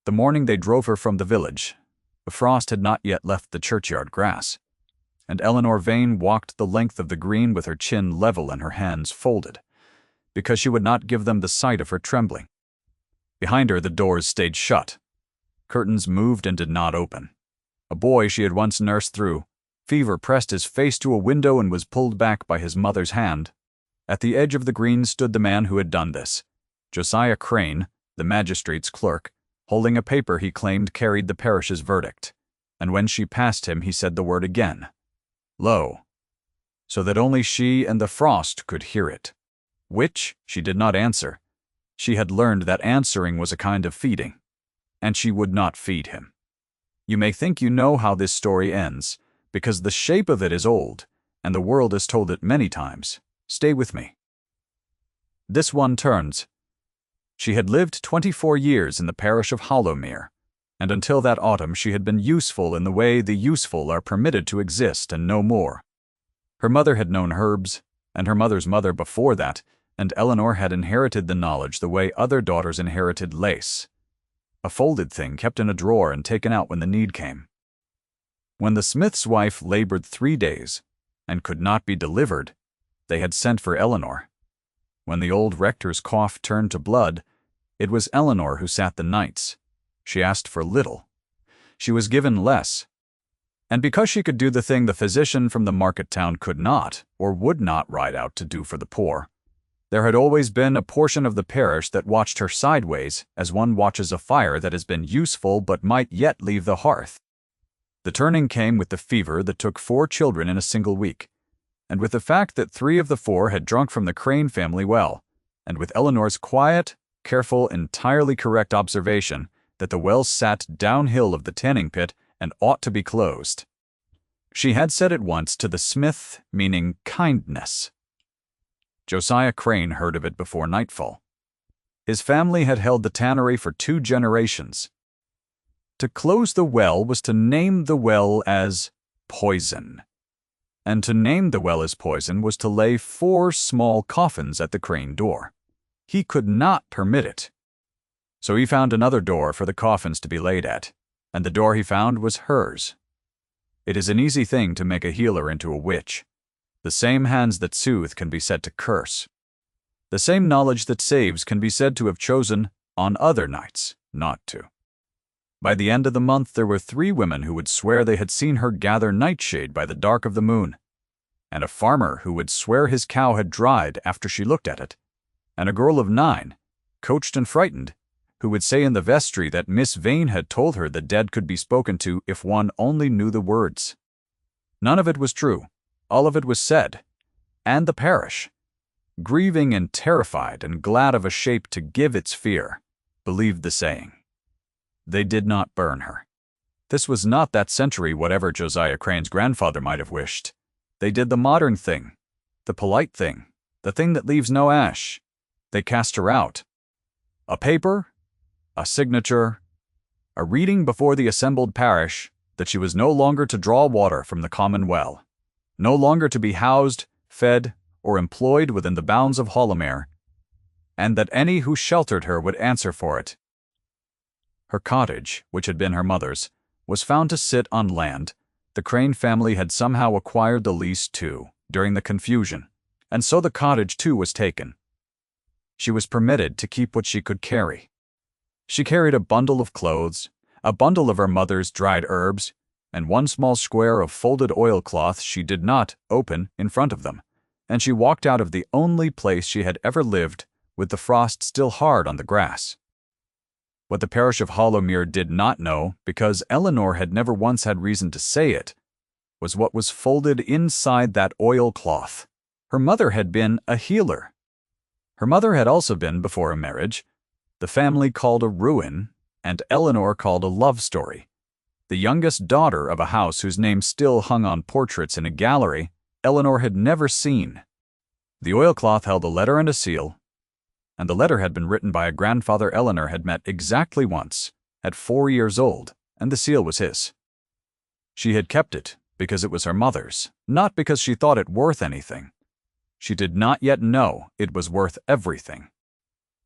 The morning they drove her from the village, the frost had not yet left the churchyard grass, and Eleanor Vane walked the length of the green with her chin level and her hands folded, because she would not give them the sight of her trembling. Behind her the doors stayed shut. Curtains moved and did not open. A boy she had once nursed through fever pressed his face to a window and was pulled back by his mother's hand. At the edge of the green stood the man who had done this, Josiah Crane, the magistrate's clerk, holding a paper he claimed carried the parish's verdict, and when she passed him he said the word again, "Lo," so that only she and the frost could hear it. Which she did not answer. She had learned that answering was a kind of feeding, and she would not feed him. You may think you know how this story ends, because the shape of it is old, and the world has told it many times. Stay with me. This one turns. She had lived 24 years in the parish of Hollowmere, and until that autumn she had been useful in the way the useful are permitted to exist and no more. Her mother had known herbs, and her mother's mother before that, and Eleanor had inherited the knowledge the way other daughters inherited lace. A folded thing kept in a drawer and taken out when the need came. When the smith's wife labored 3 days, and could not be delivered, they had sent for Eleanor. When the old rector's cough turned to blood, it was Eleanor who sat the nights. She asked for little. She was given less. And because she could do the thing the physician from the market town could not, or would not ride out to do for the poor, there had always been a portion of the parish that watched her sideways as one watches a fire that has been useful but might yet leave the hearth. The turning came with the fever that took 4 children in a single week, and with the fact that 3 of the 4 had drunk from the Crane family well, and with Eleanor's quiet, careful, entirely correct observation that the well sat downhill of the tanning pit and ought to be closed. She had said it once to the smith, meaning kindness. Josiah Crane heard of it before nightfall. His family had held the tannery for 2 generations. To close the well was to name the well as poison. And to name the well as poison was to lay 4 small coffins at the Crane door. He could not permit it. So he found another door for the coffins to be laid at, and the door he found was hers. It is an easy thing to make a healer into a witch. The same hands that soothe can be said to curse. The same knowledge that saves can be said to have chosen, on other nights, not to. By the end of the month there were 3 women who would swear they had seen her gather nightshade by the dark of the moon, and a farmer who would swear his cow had dried after she looked at it, and a girl of 9, coached and frightened, who would say in the vestry that Miss Vane had told her the dead could be spoken to if one only knew the words. None of it was true. All of it was said, and the parish, grieving and terrified and glad of a shape to give its fear, believed the saying. They did not burn her. This was not that century whatever Josiah Crane's grandfather might have wished. They did the modern thing, the polite thing, the thing that leaves no ash. They cast her out. A paper, a signature, a reading before the assembled parish that she was no longer to draw water from the common well, no longer to be housed, fed, or employed within the bounds of Hollowmere, and that any who sheltered her would answer for it. Her cottage, which had been her mother's, was found to sit on land. The Crane family had somehow acquired the lease too, during the confusion, and so the cottage too was taken. She was permitted to keep what she could carry. She carried a bundle of clothes, a bundle of her mother's dried herbs, and 1 small square of folded oilcloth she did not open in front of them, and she walked out of the only place she had ever lived with the frost still hard on the grass. What the parish of Hollowmere did not know, because Eleanor had never once had reason to say it, was what was folded inside that oilcloth. Her mother had been a healer. Her mother had also been, before her marriage, the family called a ruin, and Eleanor called a love story. The youngest daughter of a house whose name still hung on portraits in a gallery Eleanor had never seen. The oilcloth held a letter and a seal, and the letter had been written by a grandfather Eleanor had met exactly once, at 4 years old, and the seal was his. She had kept it because it was her mother's, not because she thought it worth anything. She did not yet know it was worth everything.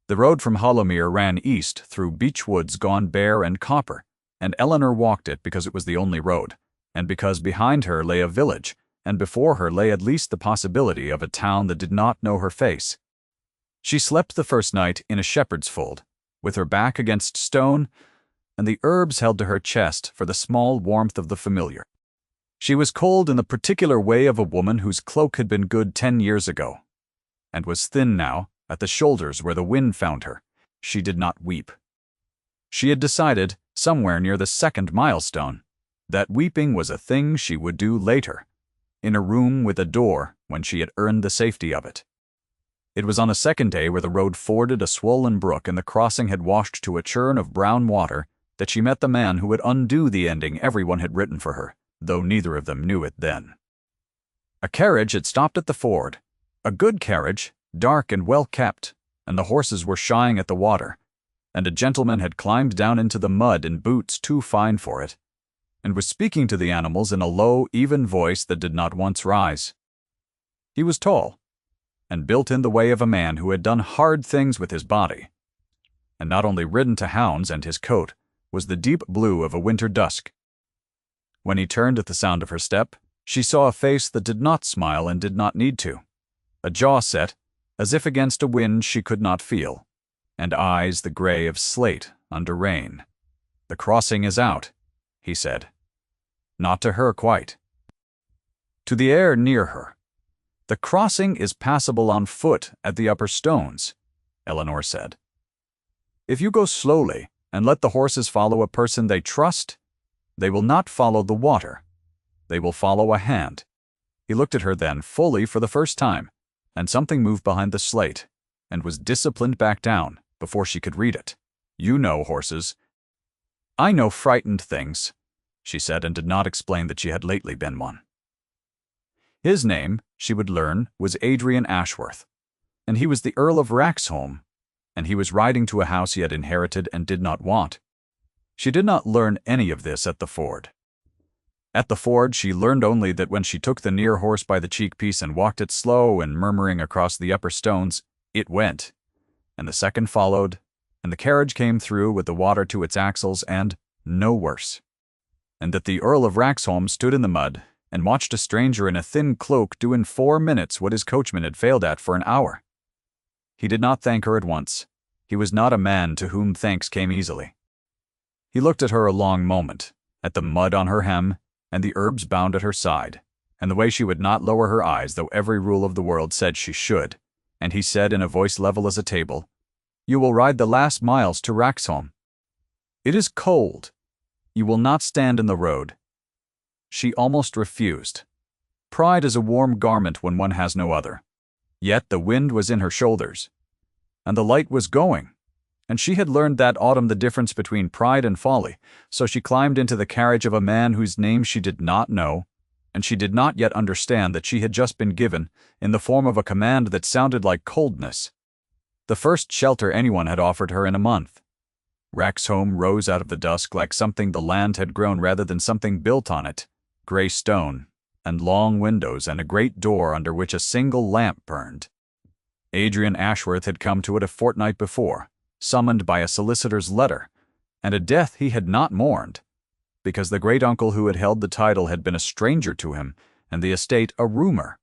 The road from Hollowmere ran east through beech woods gone bare and copper, and Eleanor walked it because it was the only road, and because behind her lay a village, and before her lay at least the possibility of a town that did not know her face. She slept the first night in a shepherd's fold, with her back against stone, and the herbs held to her chest for the small warmth of the familiar. She was cold in the particular way of a woman whose cloak had been good 10 years ago, and was thin now, at the shoulders where the wind found her. She did not weep. She had decided, somewhere near the second milestone, that weeping was a thing she would do later, in a room with a door when she had earned the safety of it. It was on a second day where the road forded a swollen brook and the crossing had washed to a churn of brown water that she met the man who would undo the ending everyone had written for her, though neither of them knew it then. A carriage had stopped at the ford, a good carriage, dark and well kept, and the horses were shying at the water, and a gentleman had climbed down into the mud in boots too fine for it, and was speaking to the animals in a low, even voice that did not once rise. He was tall, and built in the way of a man who had done hard things with his body, and not only ridden to hounds, and his coat was the deep blue of a winter dusk. When he turned at the sound of her step, she saw a face that did not smile and did not need to, a jaw set, as if against a wind she could not feel, and eyes the gray of slate under rain. "The crossing is out," he said. Not to her quite. To the air near her. "The crossing is passable on foot at the upper stones," Eleanor said. "If you go slowly and let the horses follow a person they trust, they will not follow the water. They will follow a hand." He looked at her then fully for the first time, and something moved behind the slate, and was disciplined back down before she could read it. "You know horses." "I know frightened things," she said, and did not explain that she had lately been one. His name, she would learn, was Adrian Ashworth, and he was the Earl of Wraxholm, and he was riding to a house he had inherited and did not want. She did not learn any of this at the ford. At the ford she learned only that when she took the near horse by the cheek-piece and walked it slow and murmuring across the upper stones, it went, and the second followed, and the carriage came through with the water to its axles and no worse, and that the Earl of Wraxholm stood in the mud and watched a stranger in a thin cloak do in 4 minutes what his coachman had failed at for an hour. He did not thank her at once. He was not a man to whom thanks came easily. He looked at her a long moment, at the mud on her hem, and the herbs bound at her side, and the way she would not lower her eyes though every rule of the world said she should, and he said in a voice level as a table, "You will ride the last miles to Wraxholm. It is cold. You will not stand in the road." She almost refused. Pride is a warm garment when one has no other. Yet the wind was in her shoulders, and the light was going, and she had learned that autumn the difference between pride and folly, so she climbed into the carriage of a man whose name she did not know, and she did not yet understand that she had just been given, in the form of a command that sounded like coldness, the first shelter anyone had offered her in a month. Wraxholm rose out of the dusk like something the land had grown rather than something built on it, gray stone, and long windows and a great door under which a single lamp burned. Adrian Ashworth had come to it a fortnight before, summoned by a solicitor's letter, and a death he had not mourned, because the great-uncle who had held the title had been a stranger to him, and the estate a rumor.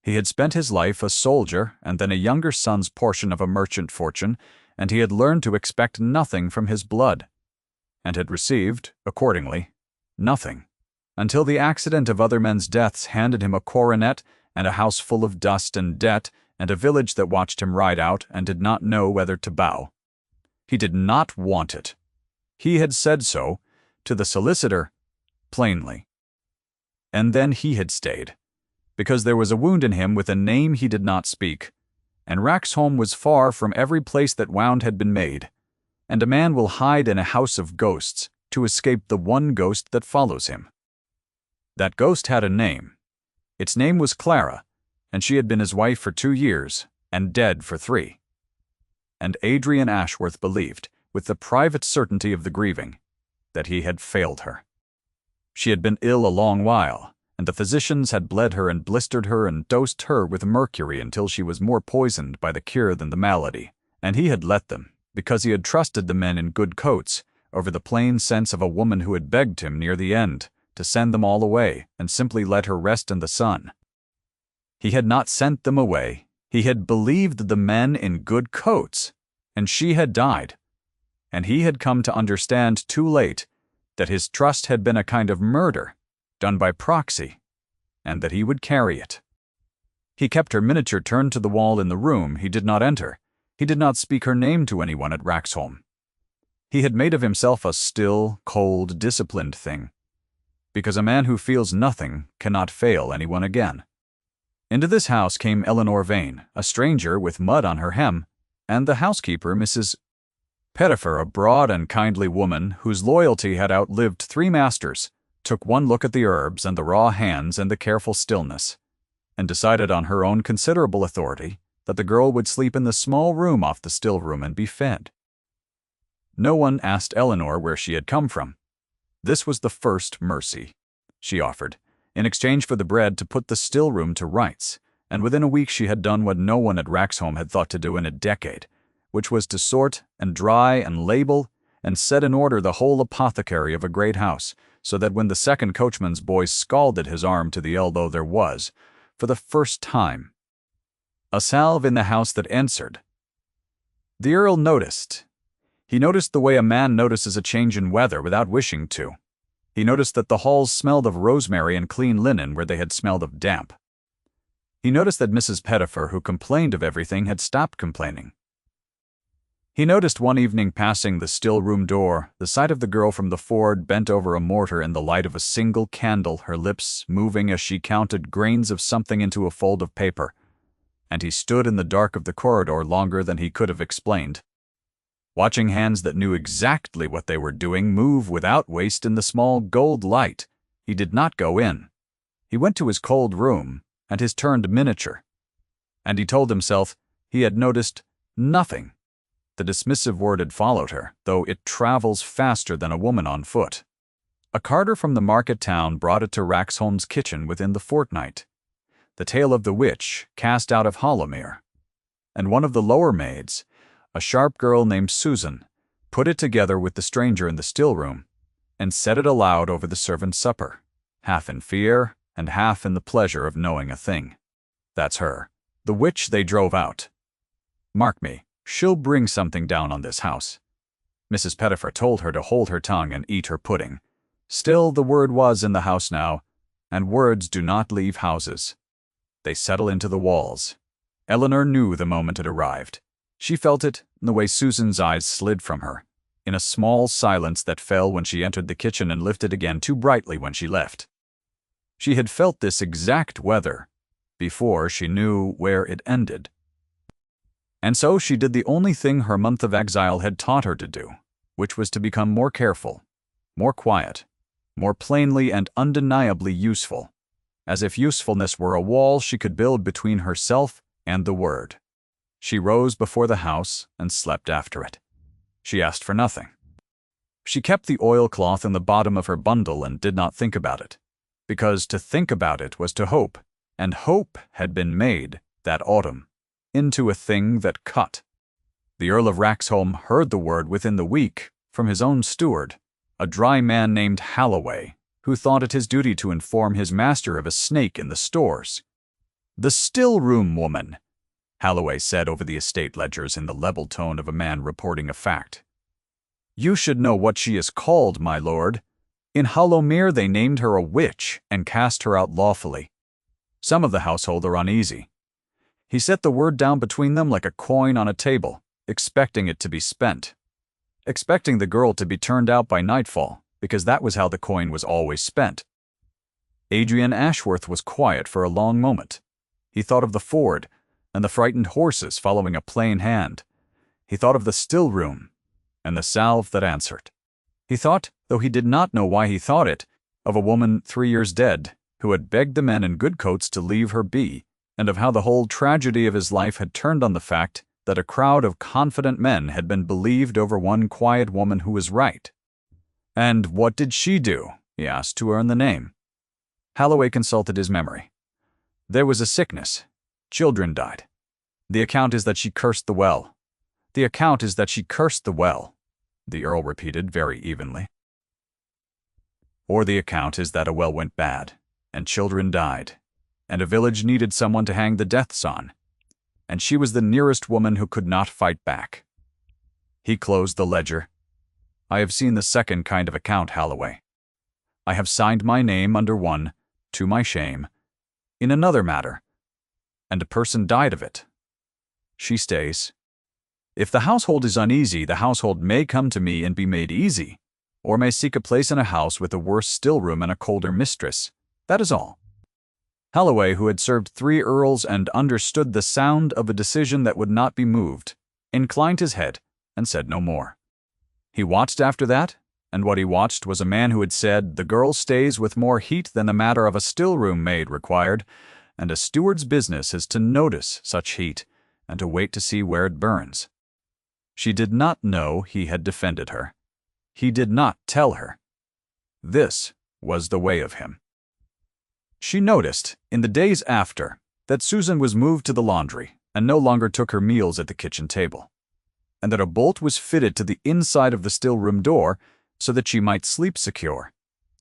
He had spent his life a soldier and then a younger son's portion of a merchant fortune, and he had learned to expect nothing from his blood, and had received, accordingly, nothing, until the accident of other men's deaths handed him a coronet and a house full of dust and debt, and a village that watched him ride out and did not know whether to bow. He did not want it. He had said so, to the solicitor, plainly. And then he had stayed, because there was a wound in him with a name he did not speak, and Wraxholm was far from every place that wound had been made, and a man will hide in a house of ghosts to escape the one ghost that follows him. That ghost had a name. Its name was Clara, and she had been his wife for 2 years, and dead for 3. And Adrian Ashworth believed, with the private certainty of the grieving, that he had failed her. She had been ill a long while, and the physicians had bled her and blistered her and dosed her with mercury until she was more poisoned by the cure than the malady, And he had let them, because he had trusted the men in good coats, over the plain sense of a woman who had begged him near the end to send them all away and simply let her rest in the sun. He had not sent them away. He had believed the men in good coats, and she had died. And he had come to understand too late that his trust had been a kind of murder, done by proxy, and that he would carry it. He kept her miniature turned to the wall in the room he did not enter. He did not speak her name to anyone at Raxholm. He had made of himself a still, cold, disciplined thing, because a man who feels nothing cannot fail anyone again. Into this house came Eleanor Vane, a stranger with mud on her hem, and the housekeeper, Mrs. Pettifer, a broad and kindly woman whose loyalty had outlived 3 masters, took one look at the herbs and the raw hands and the careful stillness, and decided on her own considerable authority that the girl would sleep in the small room off the still room and be fed. No one asked Eleanor where she had come from. This was the first mercy she offered, in exchange for the bread to put the still room to rights, and within a week she had done what no one at Raxholm had thought to do in a decade, which was to sort and dry and label and set in order the whole apothecary of a great house, so that when the second coachman's boy scalded his arm to the elbow there was, for the first time, a salve in the house that answered. The Earl noticed. He noticed the way a man notices a change in weather without wishing to. He noticed that the halls smelled of rosemary and clean linen where they had smelled of damp. He noticed that Mrs. Pettifer, who complained of everything, had stopped complaining. He noticed one evening passing the still room door, the sight of the girl from the ford bent over a mortar in the light of a single candle, her lips moving as she counted grains of something into a fold of paper, and he stood in the dark of the corridor longer than he could have explained, watching hands that knew exactly what they were doing move without waste in the small gold light. He did not go in. He went to his cold room and his turned miniature, and he told himself he had noticed nothing. The dismissive word had followed her, though it travels faster than a woman on foot. A carter from the market town brought it to Raxholm's kitchen within the fortnight. The tale of the witch cast out of Hollowmere, and one of the lower maids, a sharp girl named Susan, put it together with the stranger in the still room, and said it aloud over the servants' supper, half in fear and half in the pleasure of knowing a thing. That's her. The witch they drove out. Mark me, she'll bring something down on this house. Mrs. Pettifer told her to hold her tongue and eat her pudding. Still, the word was in the house now, and words do not leave houses. They settle into the walls. Eleanor knew the moment it arrived. She felt it in the way Susan's eyes slid from her, in a small silence that fell when she entered the kitchen and lifted again too brightly when she left. She had felt this exact weather before she knew where it ended. And so she did the only thing her month of exile had taught her to do, which was to become more careful, more quiet, more plainly and undeniably useful, as if usefulness were a wall she could build between herself and the Word. She rose before the house and slept after it. She asked for nothing. She kept the oilcloth in the bottom of her bundle and did not think about it, because to think about it was to hope, and hope had been made, that autumn, into a thing that cut. The Earl of Raxholm heard the word within the week from his own steward, a dry man named Halloway, who thought it his duty to inform his master of a snake in the stores. "The still-room woman," Halloway said over the estate ledgers in the level tone of a man reporting a fact. "You should know what she is called, my lord. In Hollowmere they named her a witch and cast her out lawfully. Some of the household are uneasy." He set the word down between them like a coin on a table, expecting it to be spent, expecting the girl to be turned out by nightfall, because that was how the coin was always spent. Adrian Ashworth was quiet for a long moment. He thought of the ford, and the frightened horses following a plain hand. He thought of the still room, and the salve that answered. He thought, though he did not know why he thought it, of a woman 3 years dead, who had begged the men in good coats to leave her be, and of how the whole tragedy of his life had turned on the fact that a crowd of confident men had been believed over one quiet woman who was right. And what did she do, he asked, to earn the name? Halloway consulted his memory. There was a sickness. Children died. The account is that she cursed the well. The account is that she cursed the well, the Earl repeated very evenly. Or the account is that a well went bad, and children died, and a village needed someone to hang the deaths on, and she was the nearest woman who could not fight back. He closed the ledger. I have seen the second kind of account, Holloway. I have signed my name under one, to my shame, in another matter, and a person died of it. She stays. If the household is uneasy, the household may come to me and be made easy, or may seek a place in a house with a worse still-room and a colder mistress. That is all. Holloway, who had served 3 earls and understood the sound of a decision that would not be moved, inclined his head and said no more. He watched after that, and what he watched was a man who had said, "The girl stays with more heat than the matter of a still-room maid required, and a steward's business is to notice such heat, and to wait to see where it burns." She did not know he had defended her. He did not tell her. This was the way of him. She noticed, in the days after, that Susan was moved to the laundry and no longer took her meals at the kitchen table, and that a bolt was fitted to the inside of the still-room door so that she might sleep secure,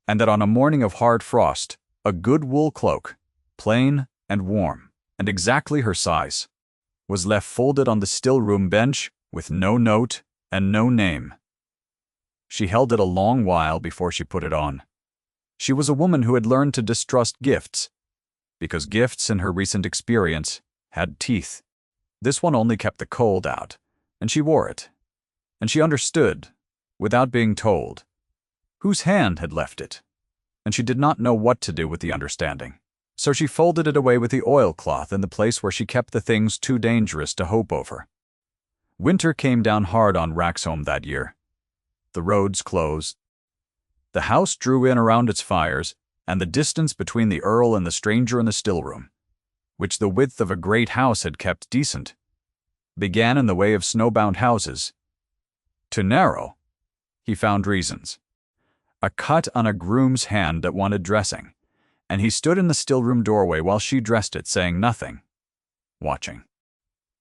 and that on a morning of hard frost, a good wool cloak, plain and warm, and exactly her size, was left folded on the still-room bench with no note and no name. She held it a long while before she put it on. She was a woman who had learned to distrust gifts, because gifts, in her recent experience, had teeth. This one only kept the cold out, and she wore it. And she understood, without being told, whose hand had left it, and she did not know what to do with the understanding. So she folded it away with the oilcloth in the place where she kept the things too dangerous to hope over. Winter came down hard on Wraxholm that year. The roads closed. The house drew in around its fires, and the distance between the Earl and the stranger in the still-room, which the width of a great house had kept decent, began in the way of snowbound houses to narrow. He found reasons. A cut on a groom's hand that wanted dressing, and he stood in the still-room doorway while she dressed it, saying nothing, watching.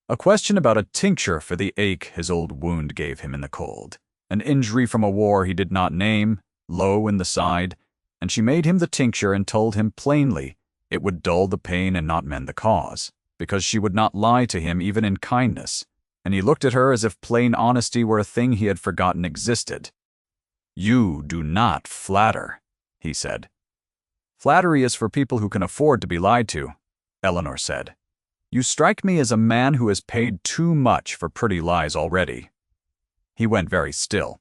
A question about a tincture for the ache his old wound gave him in the cold, an injury from a war he did not name, low in the side, and she made him the tincture and told him plainly it would dull the pain and not mend the cause, because she would not lie to him even in kindness, and he looked at her as if plain honesty were a thing he had forgotten existed. "You do not flatter," he said. "Flattery is for people who can afford to be lied to," Eleanor said. "You strike me as a man who has paid too much for pretty lies already." He went very still.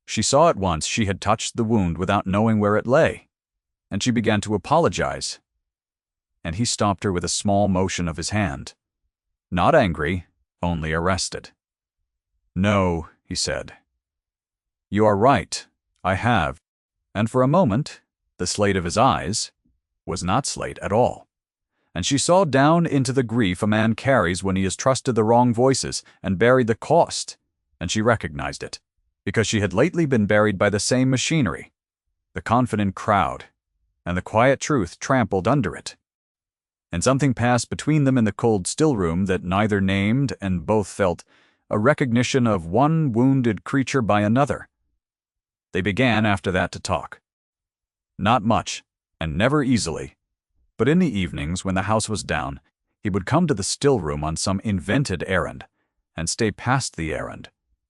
She saw at once she had touched the wound without knowing where it lay, and she began to apologize. And he stopped her with a small motion of his hand. Not angry, only arrested. "No," he said. "You are right, I have." And for a moment, the slate of his eyes was not slate at all. And she saw down into the grief a man carries when he has trusted the wrong voices and buried the cost, and she recognized it, because she had lately been buried by the same machinery, the confident crowd, and the quiet truth trampled under it. And something passed between them in the cold still-room that neither named, and both felt a recognition of one wounded creature by another. They began after that to talk. Not much, and never easily. But in the evenings, when the house was down, he would come to the still-room on some invented errand, and stay past the errand,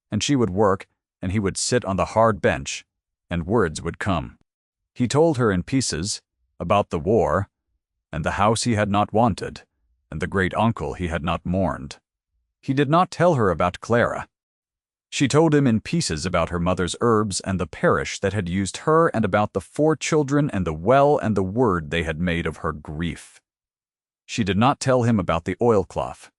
and she would work, and he would sit on the hard bench, and words would come. He told her in pieces about the war, and the house he had not wanted, and the great-uncle he had not mourned. He did not tell her about Clara. She told him in pieces about her mother's herbs and the parish that had used her, and about the 4 children and the well and the word they had made of her grief. She did not tell him about the oilcloth.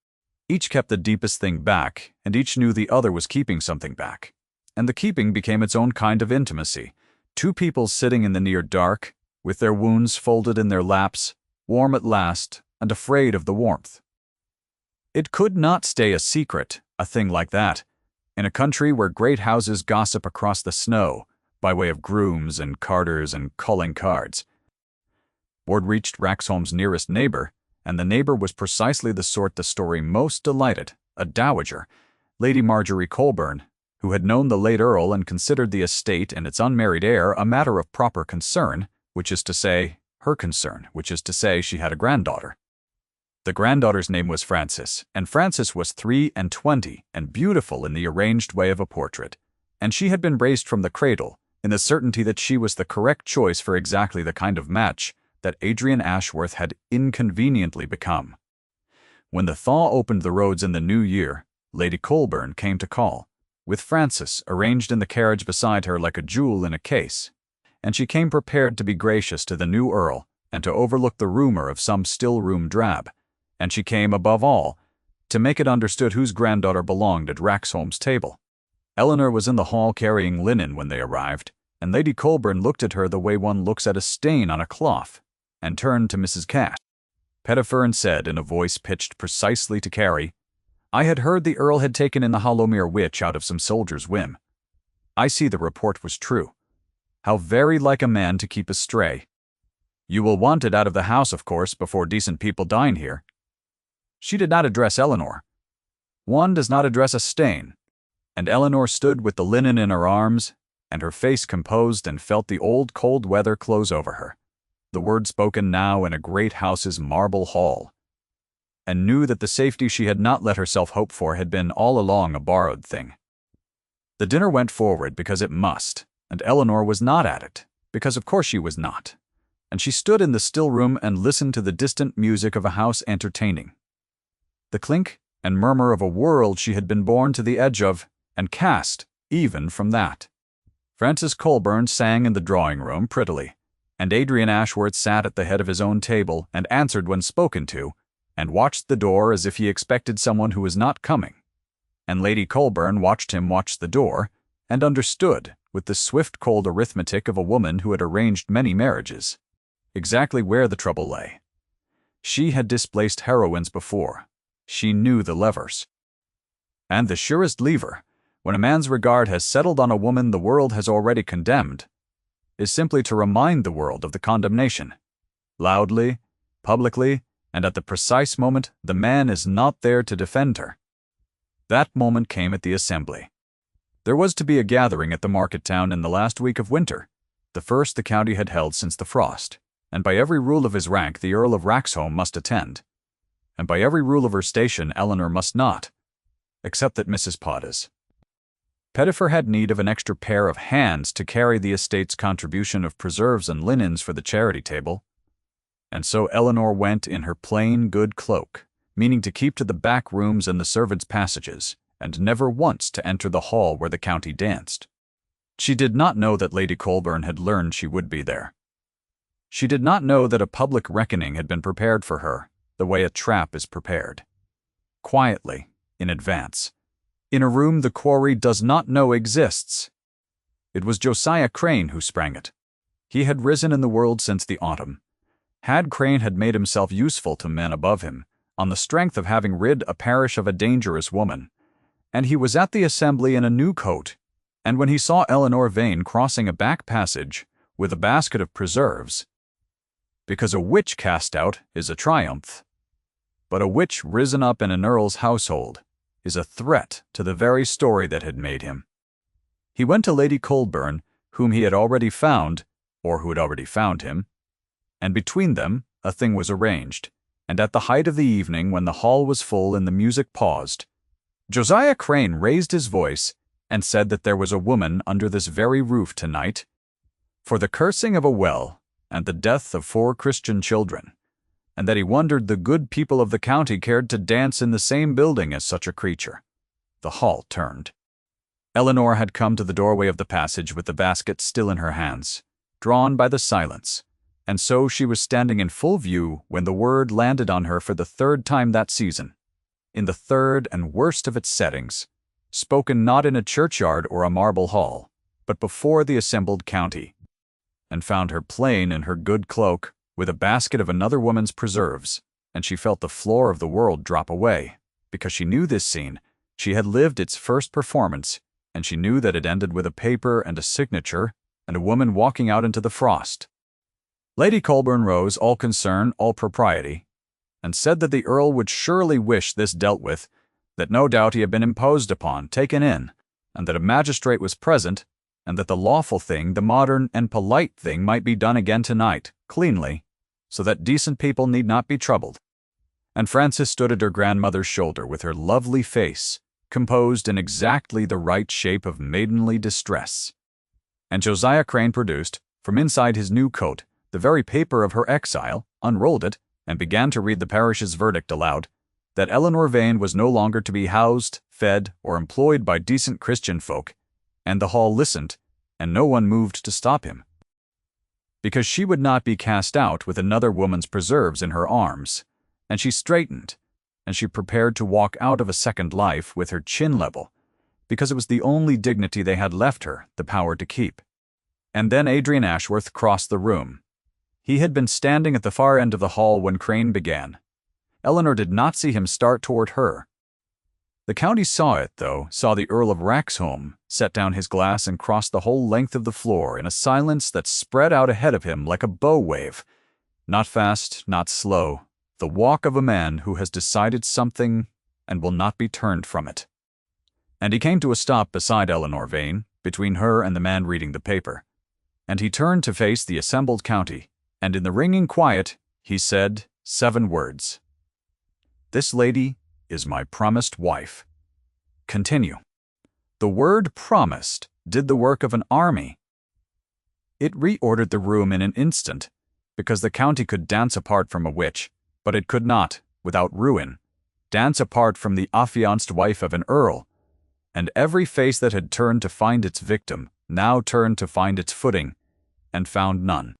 Each kept the deepest thing back, and each knew the other was keeping something back. And the keeping became its own kind of intimacy. 2 people sitting in the near dark, with their wounds folded in their laps, warm at last, and afraid of the warmth. It could not stay a secret, a thing like that, in a country where great houses gossip across the snow, by way of grooms and carters and calling cards. Word reached Wraxholm's nearest neighbor, and the neighbor was precisely the sort the story most delighted, a dowager, Lady Marjorie Colburn, who had known the late Earl and considered the estate and its unmarried heir a matter of proper concern, which is to say, her concern, which is to say she had a granddaughter. The granddaughter's name was Frances, and Frances was 23 and beautiful in the arranged way of a portrait, and she had been raised from the cradle in the certainty that she was the correct choice for exactly the kind of match that Adrian Ashworth had inconveniently become. When the thaw opened the roads in the new year, Lady Colburn came to call, with Frances arranged in the carriage beside her like a jewel in a case, and she came prepared to be gracious to the new Earl and to overlook the rumor of some still-room drab, and she came, above all, to make it understood whose granddaughter belonged at Raxholm's table. Eleanor was in the hall carrying linen when they arrived, and Lady Colburn looked at her the way one looks at a stain on a cloth, and turned to Mrs. Cash. Pettifer and said in a voice pitched precisely to Carrie, "I had heard the Earl had taken in the Hollowmere witch out of some soldier's whim. I see the report was true. How very like a man to keep astray. You will want it out of the house, of course, before decent people dine here." She did not address Eleanor. One does not address a stain, and Eleanor stood with the linen in her arms, and her face composed, and felt the old cold weather close over her, the word spoken now in a great house's marble hall, and knew that the safety she had not let herself hope for had been all along a borrowed thing. The dinner went forward because it must, and Eleanor was not at it, because of course she was not, and she stood in the still room and listened to the distant music of a house entertaining, the clink and murmur of a world she had been born to the edge of, and cast, even from that. Frances Colburn sang in the drawing-room prettily, and Adrian Ashworth sat at the head of his own table and answered when spoken to, and watched the door as if he expected someone who was not coming. And Lady Colburn watched him watch the door, and understood, with the swift cold arithmetic of a woman who had arranged many marriages, exactly where the trouble lay. She had displaced heroines before. She knew the levers. And the surest lever, when a man's regard has settled on a woman the world has already condemned, is simply to remind the world of the condemnation, loudly, publicly, and at the precise moment the man is not there to defend her. That moment came at the assembly. There was to be a gathering at the market town in the last week of winter, the first the county had held since the frost, and by every rule of his rank the Earl of Raxholm must attend, and by every rule of her station Eleanor must not, except that Mrs. Potter's. Pettifer had need of an extra pair of hands to carry the estate's contribution of preserves and linens for the charity table, and so Eleanor went in her plain, good cloak, meaning to keep to the back rooms and the servants' passages, and never once to enter the hall where the county danced. She did not know that Lady Colburn had learned she would be there. She did not know that a public reckoning had been prepared for her, the way a trap is prepared. Quietly, in advance, in a room the quarry does not know exists. It was Josiah Crane who sprang it. He had risen in the world since the autumn. Crane had made himself useful to men above him, on the strength of having rid a parish of a dangerous woman, and he was at the assembly in a new coat, and when he saw Eleanor Vane crossing a back passage with a basket of preserves, because a witch cast out is a triumph, but a witch risen up in an earl's household is a threat to the very story that had made him. He went to Lady Colburn, whom he had already found, or who had already found him, and between them a thing was arranged, and at the height of the evening, when the hall was full and the music paused, Josiah Crane raised his voice and said that there was a woman under this very roof tonight, for the cursing of a well and the death of 4 Christian children, and that he wondered the good people of the county cared to dance in the same building as such a creature. The hall turned. Eleanor had come to the doorway of the passage with the basket still in her hands, drawn by the silence, and so she was standing in full view when the word landed on her for the 3rd time that season, in the 3rd and worst of its settings, spoken not in a churchyard or a marble hall, but before the assembled county, and found her plain in her good cloak, with a basket of another woman's preserves, and she felt the floor of the world drop away, because she knew this scene, she had lived its first performance, and she knew that it ended with a paper and a signature, and a woman walking out into the frost. Lady Colburn rose, all concern, all propriety, and said that the Earl would surely wish this dealt with, that no doubt he had been imposed upon, taken in, and that a magistrate was present, and that the lawful thing, the modern and polite thing, might be done again tonight, cleanly, so that decent people need not be troubled. And Frances stood at her grandmother's shoulder with her lovely face, composed in exactly the right shape of maidenly distress. And Josiah Crane produced, from inside his new coat, the very paper of her exile, unrolled it, and began to read the parish's verdict aloud, that Eleanor Vane was no longer to be housed, fed, or employed by decent Christian folk, and the hall listened, and no one moved to stop him, because she would not be cast out with another woman's preserves in her arms, and she straightened, and she prepared to walk out of a second life with her chin level, because it was the only dignity they had left her the power to keep. And then Adrian Ashworth crossed the room. He had been standing at the far end of the hall when Crane began. Eleanor did not see him start toward her. The county saw it, though, saw the Earl of Wraxholme set down his glass and cross the whole length of the floor in a silence that spread out ahead of him like a bow wave. Not fast, not slow, the walk of a man who has decided something and will not be turned from it. And he came to a stop beside Eleanor Vane, between her and the man reading the paper. And he turned to face the assembled county, and in the ringing quiet, he said 7 words. "This lady is my promised wife." Continue. The word promised did the work of an army. It reordered the room in an instant, because the county could dance apart from a witch, but it could not, without ruin, dance apart from the affianced wife of an earl, and every face that had turned to find its victim now turned to find its footing, and found none.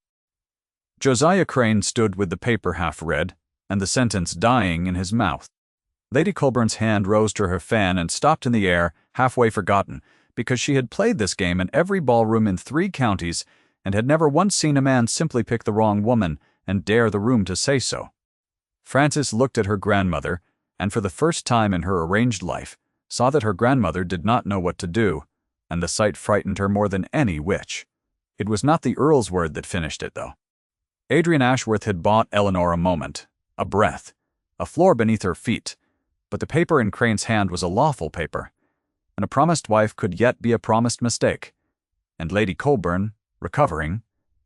Josiah Crane stood with the paper half read, and the sentence dying in his mouth. Lady Colburn's hand rose to her fan and stopped in the air, halfway forgotten, because she had played this game in every ballroom in 3 counties, and had never once seen a man simply pick the wrong woman and dare the room to say so. Frances looked at her grandmother, and for the first time in her arranged life, saw that her grandmother did not know what to do, and the sight frightened her more than any witch. It was not the Earl's word that finished it, though. Adrian Ashworth had bought Eleanor a moment, a breath, a floor beneath her feet, but the paper in Crane's hand was a lawful paper, and a promised wife could yet be a promised mistake, and Lady Colburn, recovering,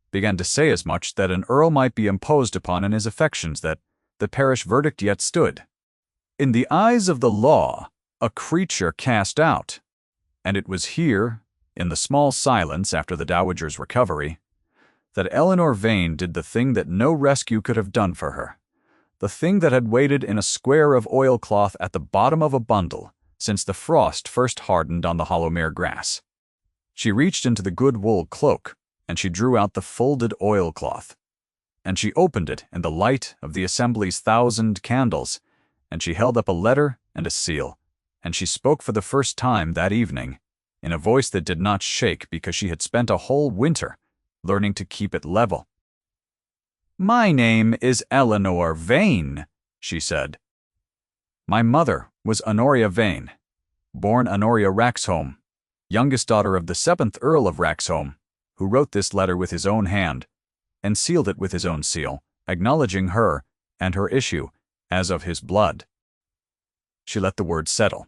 began to say as much, that an earl might be imposed upon in his affections, that the parish verdict yet stood. In the eyes of the law, a creature cast out, and it was here, in the small silence after the dowager's recovery, that Eleanor Vane did the thing that no rescue could have done for her, the thing that had waited in a square of oilcloth at the bottom of a bundle since the frost first hardened on the Hollowmere grass. She reached into the good wool cloak, and she drew out the folded oilcloth, and she opened it in the light of the assembly's 1,000 candles, and she held up a letter and a seal, and she spoke for the first time that evening, in a voice that did not shake because she had spent a whole winter learning to keep it level. "My name is Eleanor Vane," she said. "My mother was Honoria Vane, born Honoria Wraxholme, youngest daughter of the 7th Earl of Wraxholme, who wrote this letter with his own hand, and sealed it with his own seal, acknowledging her and her issue as of his blood." She let the words settle.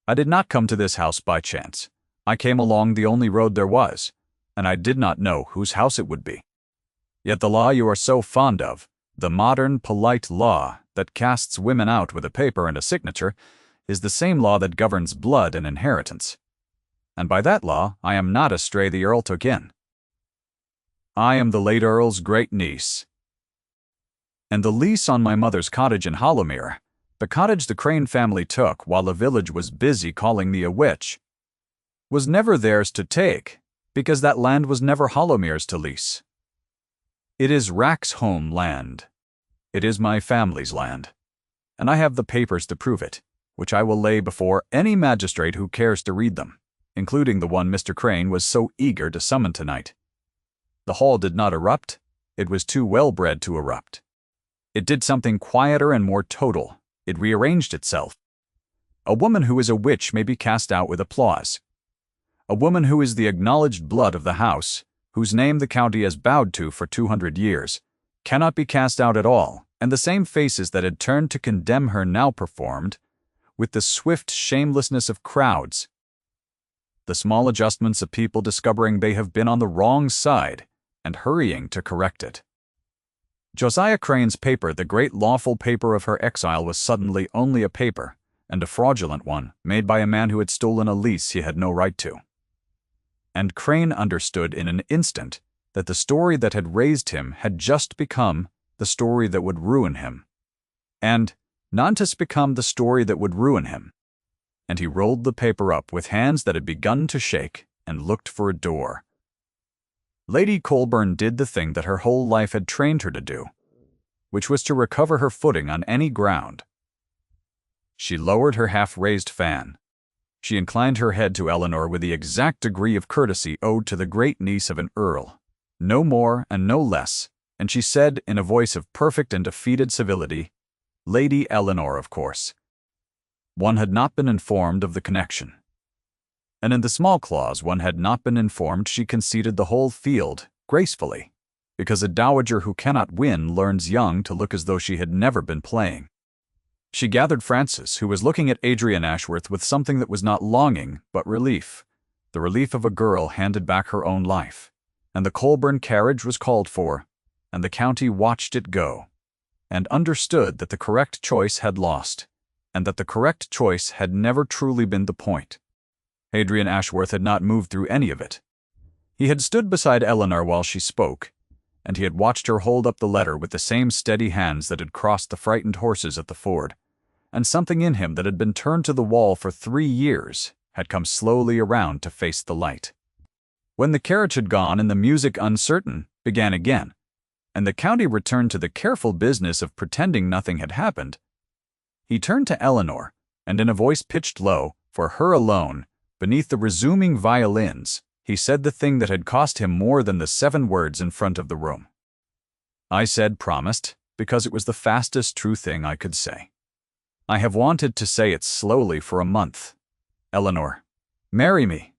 "I did not come to this house by chance. I came along the only road there was, and I did not know whose house it would be. Yet the law you are so fond of, the modern, polite law that casts women out with a paper and a signature, is the same law that governs blood and inheritance. And by that law I am not a stray the Earl took in. I am the late Earl's great niece. And the lease on my mother's cottage in Hollowmere, the cottage the Crane family took while the village was busy calling me a witch, was never theirs to take, because that land was never Hollowmere's to lease. It is Wraxholme land. It is my family's land, and I have the papers to prove it, which I will lay before any magistrate who cares to read them, including the one Mr. Crane was so eager to summon tonight. The hall did not erupt. It was too well-bred to erupt. It did something quieter and more total. It rearranged itself. A woman who is a witch may be cast out with applause. A woman who is the acknowledged blood of the house, whose name the county has bowed to for 200 years, cannot be cast out at all, and the same faces that had turned to condemn her now performed, with the swift shamelessness of crowds, the small adjustments of people discovering they have been on the wrong side and hurrying to correct it. Josiah Crane's paper, the great lawful paper of her exile, was suddenly only a paper, and a fraudulent one, made by a man who had stolen a lease he had no right to. And Crane understood in an instant that the story that had raised him had just become the story that would ruin him. And not just become the story that would ruin him. And he rolled the paper up with hands that had begun to shake and looked for a door. Lady Colburn did the thing that her whole life had trained her to do, which was to recover her footing on any ground. She lowered her half-raised fan. She inclined her head to Eleanor with the exact degree of courtesy owed to the great niece of an earl, no more and no less, and she said in a voice of perfect and defeated civility, "Lady Eleanor, of course." One had not been informed of the connection. And in the small clause one had not been informed she conceded the whole field, gracefully, because a dowager who cannot win learns young to look as though she had never been playing. She gathered Francis, who was looking at Adrian Ashworth with something that was not longing, but relief, the relief of a girl handed back her own life. And the Colburn carriage was called for, and the county watched it go, and understood that the correct choice had lost, and that the correct choice had never truly been the point. Adrian Ashworth had not moved through any of it. He had stood beside Eleanor while she spoke, and he had watched her hold up the letter with the same steady hands that had crossed the frightened horses at the ford, and something in him that had been turned to the wall for 3 years had come slowly around to face the light. When the carriage had gone and the music, uncertain, began again, and the county returned to the careful business of pretending nothing had happened, he turned to Eleanor, and in a voice pitched low, for her alone, beneath the resuming violins, he said the thing that had cost him more than the 7 words in front of the room. I said promised, because it was the fastest true thing I could say. I have wanted to say it slowly for a month. Eleanor, marry me.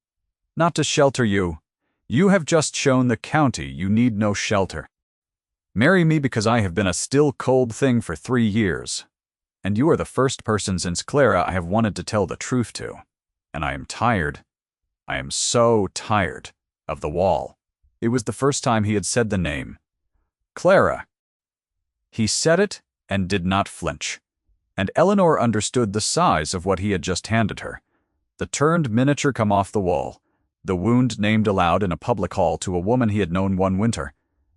Not to shelter you. You have just shown the county you need no shelter. Marry me because I have been a still cold thing for 3 years. And you are the first person since Clara I have wanted to tell the truth to. And I am tired. I am so tired of the wall. It was the first time he had said the name. Clara. He said it and did not flinch. And Eleanor understood the size of what he had just handed her. The turned miniature come off the wall, the wound named aloud in a public hall to a woman he had known one winter.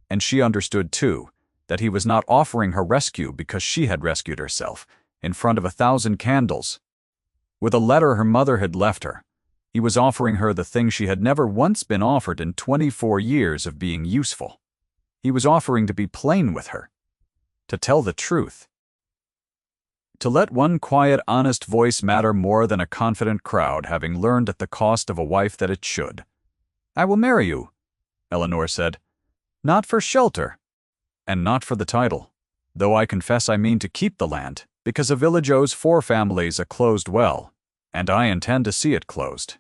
And she understood, too, that he was not offering her rescue because she had rescued herself, in front of 1,000 candles. With a letter her mother had left her, he was offering her the thing she had never once been offered in 24 years of being useful. He was offering to be plain with her, to tell the truth. To let one quiet, honest voice matter more than a confident crowd, having learned at the cost of a wife that it should. "I will marry you," Eleanor said. "Not for shelter, and not for the title, though I confess I mean to keep the land, because a village owes 4 families a closed well, and I intend to see it closed."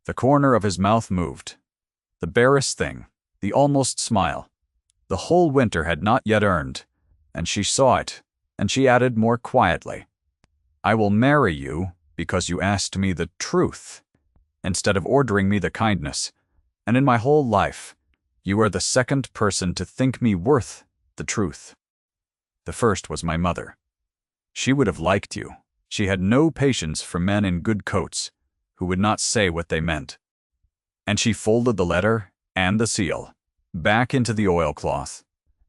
The corner of his mouth moved. The barest thing, the almost smile, the whole winter had not yet earned, and she saw it, and she added more quietly, "I will marry you because you asked me the truth, instead of ordering me the kindness, and in my whole life, you are the second person to think me worth the truth. The first was my mother. She would have liked you. She had no patience for men in good coats, who would not say what they meant. And she folded the letter and the seal back into the oilcloth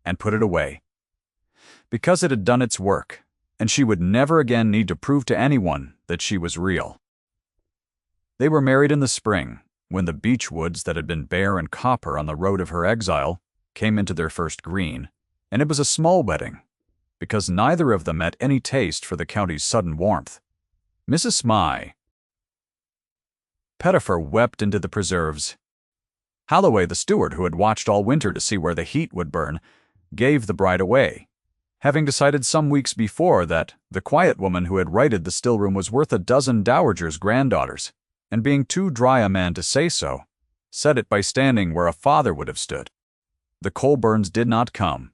and put it away, because it had done its work, and she would never again need to prove to anyone that she was real. They were married in the spring, when the beech woods that had been bare and copper on the road of her exile came into their first green, and it was a small wedding, because neither of them had any taste for the county's sudden warmth. Mrs. Smye. Pettifer wept into the preserves. Halloway, the steward who had watched all winter to see where the heat would burn, gave the bride away, having decided some weeks before that the quiet woman who had righted the still-room was worth 12 dowagers' granddaughters, and being too dry a man to say so, said it by standing where a father would have stood. The Colburns did not come.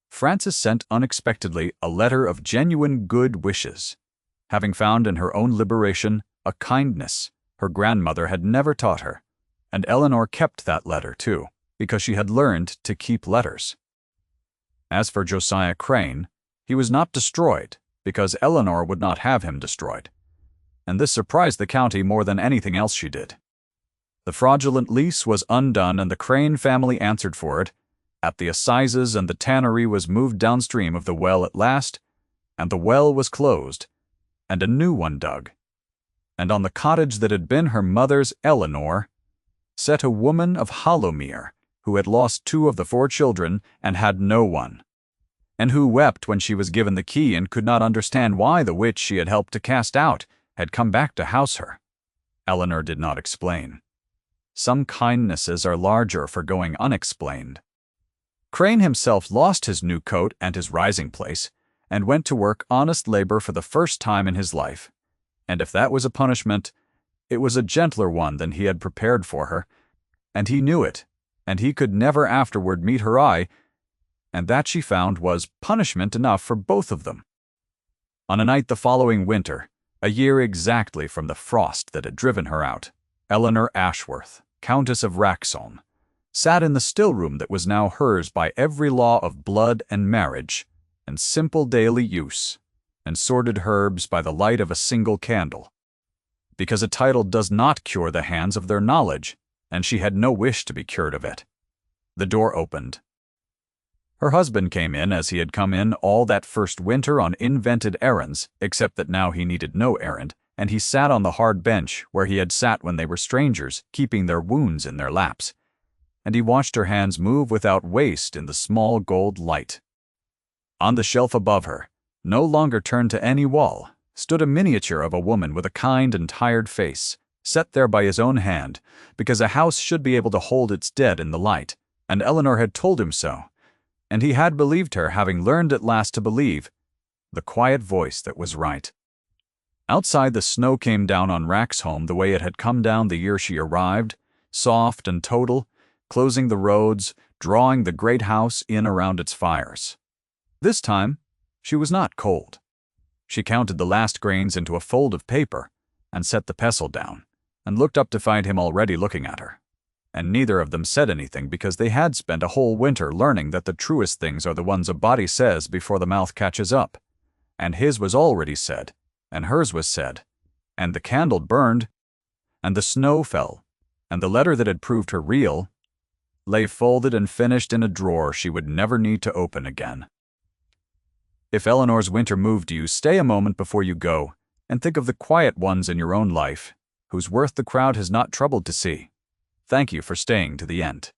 Francis sent unexpectedly a letter of genuine good wishes, having found in her own liberation a kindness her grandmother had never taught her, and Eleanor kept that letter too, because she had learned to keep letters. As for Josiah Crane, he was not destroyed, because Eleanor would not have him destroyed, and this surprised the county more than anything else she did. The fraudulent lease was undone, and the Crane family answered for it at the assizes, and the tannery was moved downstream of the well at last, and the well was closed, and a new one dug. And on the cottage that had been her mother's, Eleanor, sat a woman of Hollowmere, who had lost 2 of the 4 children and had no one, and who wept when she was given the key and could not understand why the witch she had helped to cast out had come back to house her. Eleanor did not explain. Some kindnesses are larger for going unexplained. Crane himself lost his new coat and his rising place, and went to work honest labor for the first time in his life. And if that was a punishment, it was a gentler one than he had prepared for her, and he knew it, and he could never afterward meet her eye, and that she found was punishment enough for both of them. On a night the following winter, a year exactly from the frost that had driven her out, Eleanor Ashworth, Countess of Wraxholm, sat in the still room that was now hers by every law of blood and marriage, and simple daily use, and sorted herbs by the light of a single candle, because a title does not cure the hands of their knowledge, and she had no wish to be cured of it. The door opened. Her husband came in as he had come in all that first winter on invented errands, except that now he needed no errand, and he sat on the hard bench where he had sat when they were strangers, keeping their wounds in their laps, and he watched her hands move without waste in the small gold light. On the shelf above her, no longer turned to any wall, stood a miniature of a woman with a kind and tired face, set there by his own hand, because a house should be able to hold its dead in the light, and Eleanor had told him so, and he had believed her, having learned at last to believe the quiet voice that was right. Outside, the snow came down on Wraxholm the way it had come down the year she arrived, soft and total, closing the roads, drawing the great house in around its fires. This time, she was not cold. She counted the last grains into a fold of paper, and set the pestle down, and looked up to find him already looking at her. And neither of them said anything, because they had spent a whole winter learning that the truest things are the ones a body says before the mouth catches up. And his was already said, and hers was said, and the candle burned, and the snow fell, and the letter that had proved her real lay folded and finished in a drawer she would never need to open again. If Eleanor's winter moved you, stay a moment before you go, and think of the quiet ones in your own life, whose worth the crowd has not troubled to see. Thank you for staying to the end.